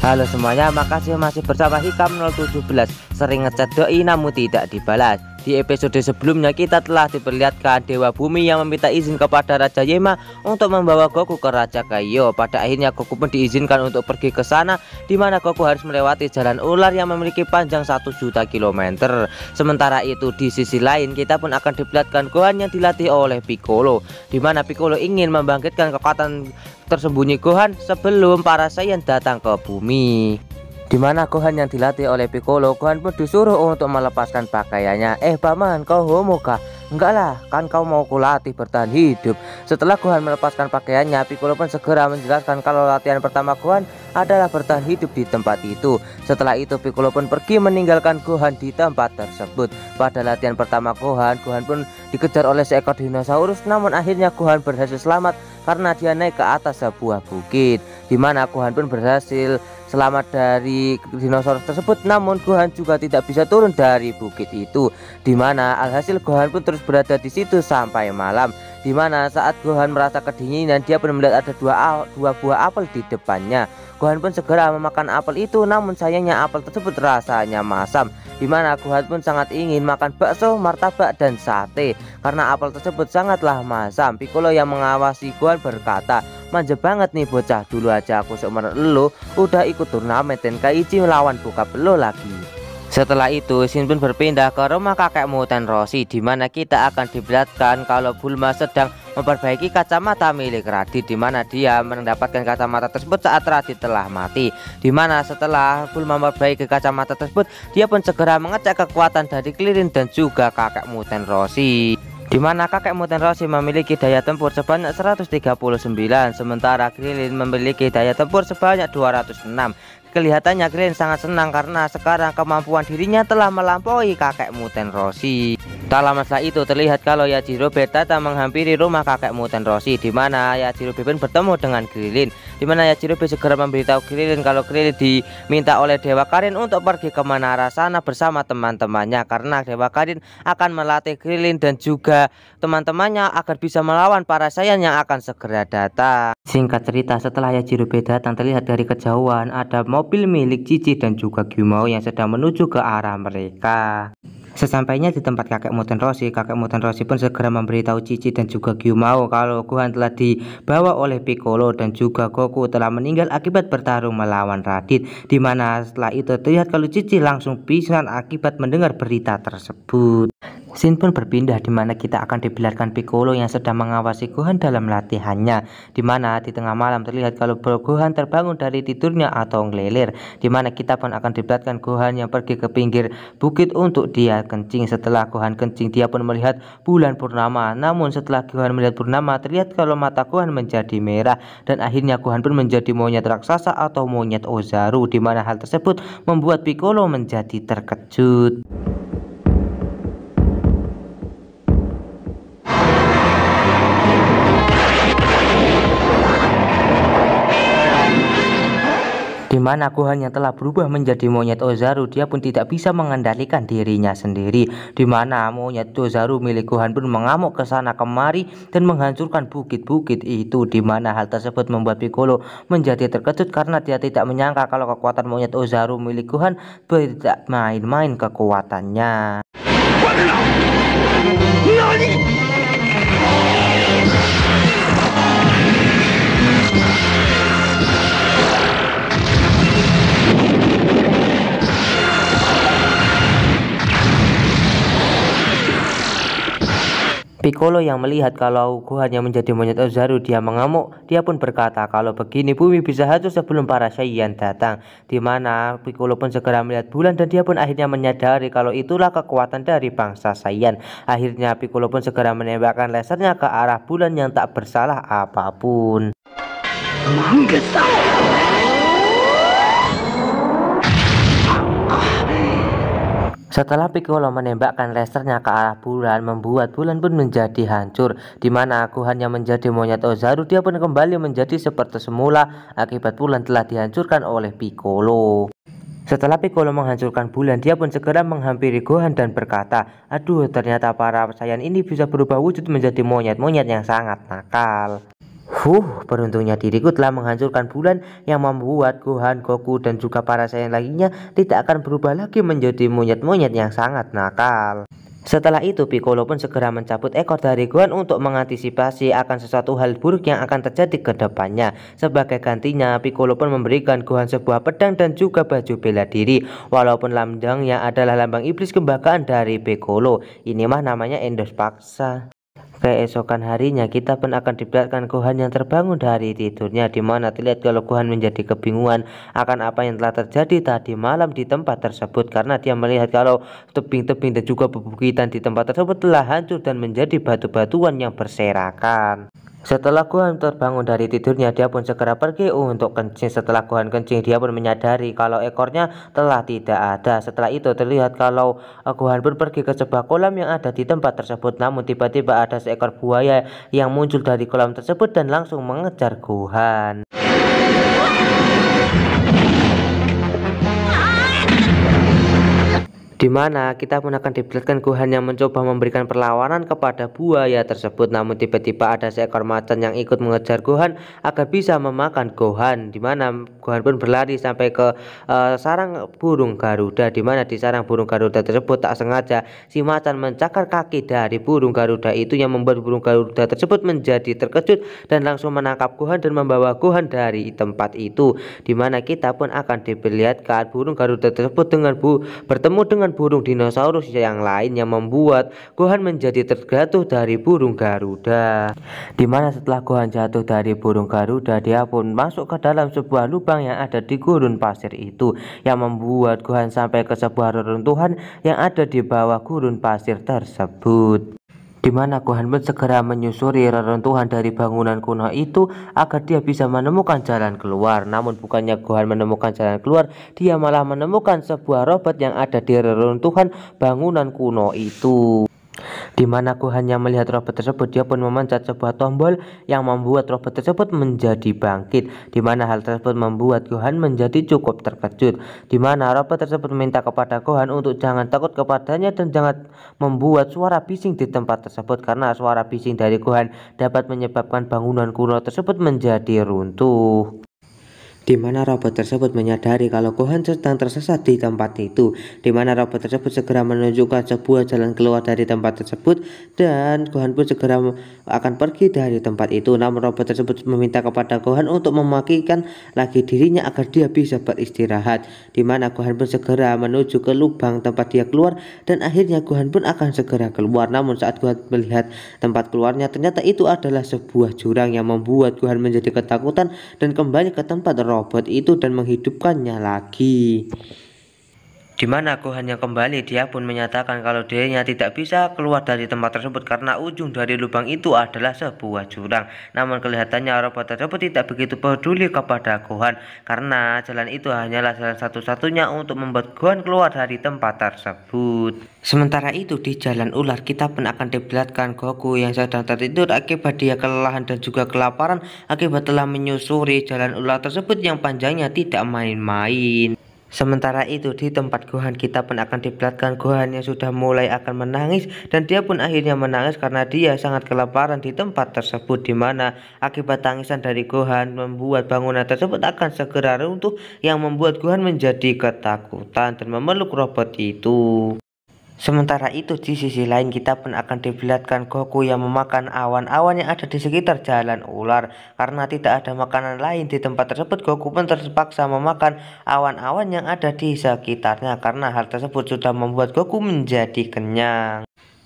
Halo semuanya, makasih masih bersama Hikam 017. Sering ngechat doi namun tidak dibalas. Di episode sebelumnya kita telah diperlihatkan Dewa Bumi yang meminta izin kepada Raja Yema untuk membawa Goku ke Raja Kaiyo. Pada akhirnya Goku pun diizinkan untuk pergi ke sana, di mana Goku harus melewati jalan ular yang memiliki panjang 1 juta kilometer. Sementara itu di sisi lain kita pun akan diperlihatkan Gohan yang dilatih oleh Piccolo, di mana Piccolo ingin membangkitkan kekuatan tersembunyi Gohan sebelum para Saiyan datang ke bumi. Di mana Gohan yang dilatih oleh Piccolo, Gohan pun disuruh untuk melepaskan pakaiannya. Paman, kau homo kah? Enggak lah, kan kau mau kulatih bertahan hidup. Setelah Gohan melepaskan pakaiannya, Piccolo pun segera menjelaskan kalau latihan pertama Gohan adalah bertahan hidup di tempat itu. Setelah itu Piccolo pun pergi meninggalkan Gohan di tempat tersebut. Pada latihan pertama Gohan pun dikejar oleh seekor dinosaurus, namun akhirnya Gohan berhasil selamat karena dia naik ke atas sebuah bukit, di mana Gohan pun berhasil selamat dari dinosaurus tersebut. Namun Gohan juga tidak bisa turun dari bukit itu, di mana alhasil Gohan pun terus berada di situ sampai malam. Di mana saat Gohan merasa kedinginan, dia pun melihat ada dua buah apel di depannya. Gohan pun segera memakan apel itu, namun sayangnya apel tersebut rasanya masam. Di mana Gohan pun sangat ingin makan bakso, martabak, dan sate karena apel tersebut sangatlah masam. Piccolo yang mengawasi Gohan berkata, "Manja banget nih bocah, dulu aja aku seumur lo udah ikut turnamen Tenkaichi melawan bokap lo lagi." Setelah itu Shin pun berpindah ke rumah kakekmu Tenroshi, di mana kita akan diperlihatkan kalau Bulma sedang memperbaiki kacamata milik Raditz, di mana dia mendapatkan kacamata tersebut saat Raditz telah mati. Di mana setelah Bulma memperbaiki kacamata tersebut, dia pun segera mengecek kekuatan dari Krillin dan juga kakekmu Tenroshi, di mana kakekmu Tenroshi memiliki daya tempur sebanyak 139, sementara Krillin memiliki daya tempur sebanyak 206. Kelihatannya Krillin sangat senang karena sekarang kemampuan dirinya telah melampaui kakekmu Tenroshi. Tak lama setelah itu terlihat kalau Yajirobe datang menghampiri rumah kakekmu Tenroshi, di mana Yajirobe pun bertemu dengan Krillin, di mana Yajirobe segera memberitahu Krillin kalau Krillin diminta oleh Dewa Karin untuk pergi ke menara sana bersama teman-temannya, karena Dewa Karin akan melatih Krillin dan juga teman-temannya agar bisa melawan para Saiyan yang akan segera datang. Singkat cerita, setelah Yajirobe datang, terlihat dari kejauhan ada mobil milik Cici dan juga Gyumao yang sedang menuju ke arah mereka. Sesampainya di tempat kakekmu Tenroshi pun segera memberitahu Cici dan juga Gyumao kalau Gohan telah dibawa oleh Piccolo dan juga Goku telah meninggal akibat bertarung melawan Raditz. Di mana setelah itu terlihat kalau Cici langsung pingsan akibat mendengar berita tersebut. Shin pun berpindah, di mana kita akan diperlihatkan Piccolo yang sedang mengawasi Gohan dalam latihannya, di mana di tengah malam terlihat kalau Gohan terbangun dari tidurnya atau ngelelir, di mana kita pun akan diperlihatkan Gohan yang pergi ke pinggir bukit untuk dia kencing. Setelah Gohan kencing, dia pun melihat bulan purnama, namun setelah Gohan melihat purnama terlihat kalau mata Gohan menjadi merah dan akhirnya Gohan pun menjadi monyet raksasa atau monyet Ozaru, di mana hal tersebut membuat Piccolo menjadi terkejut. Di mana Gohan yang telah berubah menjadi monyet Ozaru, dia pun tidak bisa mengendalikan dirinya sendiri, di mana monyet Ozaru milik Gohan pun mengamuk ke sana kemari dan menghancurkan bukit-bukit itu, di mana hal tersebut membuat Piccolo menjadi terkejut karena dia tidak menyangka kalau kekuatan monyet Ozaru milik Gohan tidak main-main kekuatannya. Piccolo yang melihat kalau Gohan yang menjadi monyet Ozaru, dia mengamuk. Dia pun berkata kalau begini bumi bisa hancur sebelum para Saiyan datang, di mana Piccolo pun segera melihat bulan dan dia pun akhirnya menyadari kalau itulah kekuatan dari bangsa Saiyan. Akhirnya Piccolo pun segera menembakkan lasernya ke arah bulan yang tak bersalah apapun. Setelah Piccolo menembakkan lasernya ke arah bulan, membuat bulan pun menjadi hancur, di mana Gohan yang menjadi monyet Ozaru dia pun kembali menjadi seperti semula akibat bulan telah dihancurkan oleh Piccolo. Setelah Piccolo menghancurkan bulan, dia pun segera menghampiri Gohan dan berkata, "Aduh, ternyata para Saiyan ini bisa berubah wujud menjadi monyet-monyet yang sangat nakal." Beruntungnya diriku telah menghancurkan bulan yang membuat Gohan, Goku, dan juga para Saiyan lainnya tidak akan berubah lagi menjadi monyet-monyet yang sangat nakal. Setelah itu Piccolo pun segera mencabut ekor dari Gohan untuk mengantisipasi akan sesuatu hal buruk yang akan terjadi ke depannya. Sebagai gantinya Piccolo pun memberikan Gohan sebuah pedang dan juga baju bela diri. Walaupun lambangnya adalah lambang iblis kebanggaan dari Piccolo, ini mah namanya endos paksa. Keesokan harinya kita pun akan diperlihatkan Gohan yang terbangun dari tidurnya, dimana terlihat kalau Gohan menjadi kebingungan akan apa yang telah terjadi tadi malam di tempat tersebut, karena dia melihat kalau tebing-tebing dan juga pebukitan di tempat tersebut telah hancur dan menjadi batu-batuan yang berserakan. Setelah Gohan terbangun dari tidurnya, dia pun segera pergi untuk kencing. Setelah Gohan kencing, dia pun menyadari kalau ekornya telah tidak ada. Setelah itu terlihat kalau Gohan pun pergi ke sebuah kolam yang ada di tempat tersebut. Namun tiba-tiba ada seekor buaya yang muncul dari kolam tersebut dan langsung mengejar Gohan. Dimana kita pun akan diperlihatkan Gohan yang mencoba memberikan perlawanan kepada buaya tersebut, namun tiba-tiba ada seekor macan yang ikut mengejar Gohan agar bisa memakan Gohan. Dimana Gohan pun berlari sampai ke sarang burung Garuda, dimana di sarang burung Garuda tersebut tak sengaja si macan mencakar kaki dari burung Garuda itu, yang membuat burung Garuda tersebut menjadi terkejut dan langsung menangkap Gohan dan membawa Gohan dari tempat itu. Dimana kita pun akan diperlihatkan burung Garuda tersebut bertemu dengan burung dinosaurus yang lain, yang membuat Gohan menjadi terjatuh dari burung Garuda. Dimana setelah Gohan jatuh dari burung Garuda, dia pun masuk ke dalam sebuah lubang yang ada di gurun pasir itu, yang membuat Gohan sampai ke sebuah reruntuhan yang ada di bawah gurun pasir tersebut. Dimana Gohan pun segera menyusuri reruntuhan dari bangunan kuno itu agar dia bisa menemukan jalan keluar. Namun bukannya Gohan menemukan jalan keluar, dia malah menemukan sebuah robot yang ada di reruntuhan bangunan kuno itu. Dimana Gohan yang melihat robot tersebut, dia pun memencet sebuah tombol yang membuat robot tersebut menjadi bangkit. Dimana hal tersebut membuat Gohan menjadi cukup terkejut. Dimana robot tersebut meminta kepada Gohan untuk jangan takut kepadanya dan jangan membuat suara bising di tempat tersebut, karena suara bising dari Gohan dapat menyebabkan bangunan kuno tersebut menjadi runtuh. Dimana robot tersebut menyadari kalau Gohan sedang tersesat di tempat itu, dimana robot tersebut segera menunjukkan sebuah jalan keluar dari tempat tersebut, dan Gohan pun segera akan pergi dari tempat itu. Namun robot tersebut meminta kepada Gohan untuk memakikan lagi dirinya agar dia bisa beristirahat, dimana Gohan pun segera menuju ke lubang tempat dia keluar, dan akhirnya Gohan pun akan segera keluar. Namun saat Gohan melihat tempat keluarnya, ternyata itu adalah sebuah jurang yang membuat Gohan menjadi ketakutan dan kembali ke tempat robot itu dan menghidupkannya lagi. Dimana Gohan yang kembali, dia pun menyatakan kalau dirinya tidak bisa keluar dari tempat tersebut karena ujung dari lubang itu adalah sebuah jurang. Namun kelihatannya robot tersebut tidak begitu peduli kepada Gohan, karena jalan itu hanyalah jalan satu-satunya untuk membuat Gohan keluar dari tempat tersebut. Sementara itu di jalan ular, kita pun akan diperlihatkan Goku yang sedang tertidur akibat dia kelelahan dan juga kelaparan akibat telah menyusuri jalan ular tersebut yang panjangnya tidak main-main. Sementara itu di tempat Gohan, kita pun akan diperlihatkan Gohan yang sudah mulai akan menangis, dan dia pun akhirnya menangis karena dia sangat kelaparan di tempat tersebut, dimana akibat tangisan dari Gohan membuat bangunan tersebut akan segera runtuh, yang membuat Gohan menjadi ketakutan dan memeluk robot itu. Sementara itu di sisi lain, kita pun akan diperlihatkan Goku yang memakan awan-awan yang ada di sekitar jalan ular. Karena tidak ada makanan lain di tempat tersebut, Goku pun terpaksa memakan awan-awan yang ada di sekitarnya, karena hal tersebut sudah membuat Goku menjadi kenyang.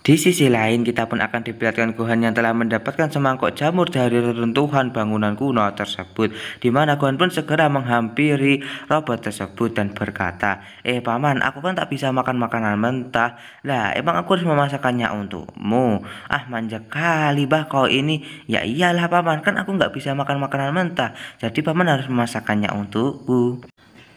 Di sisi lain, kita pun akan diperlihatkan Gohan yang telah mendapatkan semangkuk jamur dari reruntuhan bangunan kuno tersebut, dimana Gohan pun segera menghampiri robot tersebut dan berkata, paman, aku kan tak bisa makan makanan mentah. Lah, emang aku harus memasakkannya untukmu? Ah, manja kali bah kau ini. Ya iyalah paman, kan aku nggak bisa makan makanan mentah, jadi paman harus memasakkannya untukku.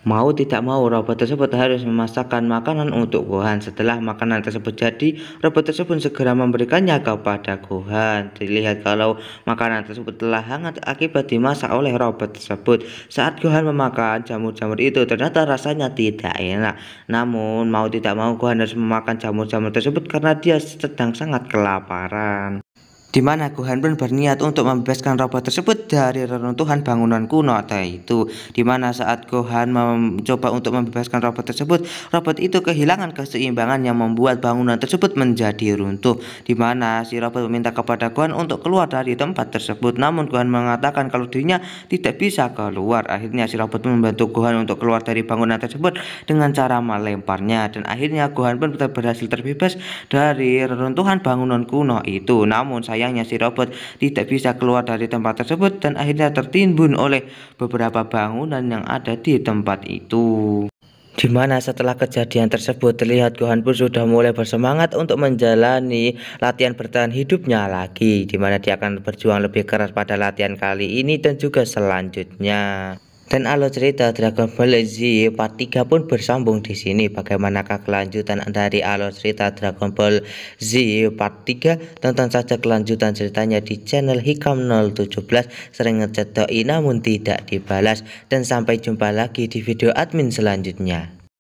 Mau tidak mau, robot tersebut harus memasakkan makanan untuk Gohan. Setelah makanan tersebut jadi, robot tersebut segera memberikannya kepada Gohan. Dilihat kalau makanan tersebut telah hangat akibat dimasak oleh robot tersebut. Saat Gohan memakan jamur-jamur itu, ternyata rasanya tidak enak. Namun mau tidak mau, Gohan harus memakan jamur-jamur tersebut karena dia sedang sangat kelaparan. di mana Gohan pun berniat untuk membebaskan robot tersebut dari reruntuhan bangunan kuno itu. Di mana saat Gohan mencoba untuk membebaskan robot tersebut, robot itu kehilangan keseimbangan yang membuat bangunan tersebut menjadi runtuh. Di mana si robot meminta kepada Gohan untuk keluar dari tempat tersebut, namun Gohan mengatakan kalau dirinya tidak bisa keluar. Akhirnya si robot pun membantu Gohan untuk keluar dari bangunan tersebut dengan cara melemparnya, dan akhirnya Gohan pun berhasil terbebas dari reruntuhan bangunan kuno itu. Namun sayangnya si robot tidak bisa keluar dari tempat tersebut dan akhirnya tertimbun oleh beberapa bangunan yang ada di tempat itu. Dimana setelah kejadian tersebut terlihat Gohan pun sudah mulai bersemangat untuk menjalani latihan bertahan hidupnya lagi, dimana dia akan berjuang lebih keras pada latihan kali ini dan juga selanjutnya. Dan alur cerita Dragon Ball Z Part 3 pun bersambung di sini. Bagaimanakah kelanjutan dari alur cerita Dragon Ball Z Part 3? Tonton saja kelanjutan ceritanya di channel Hikam 017. Sering ngechat doi namun tidak dibalas. Dan sampai jumpa lagi di video admin selanjutnya.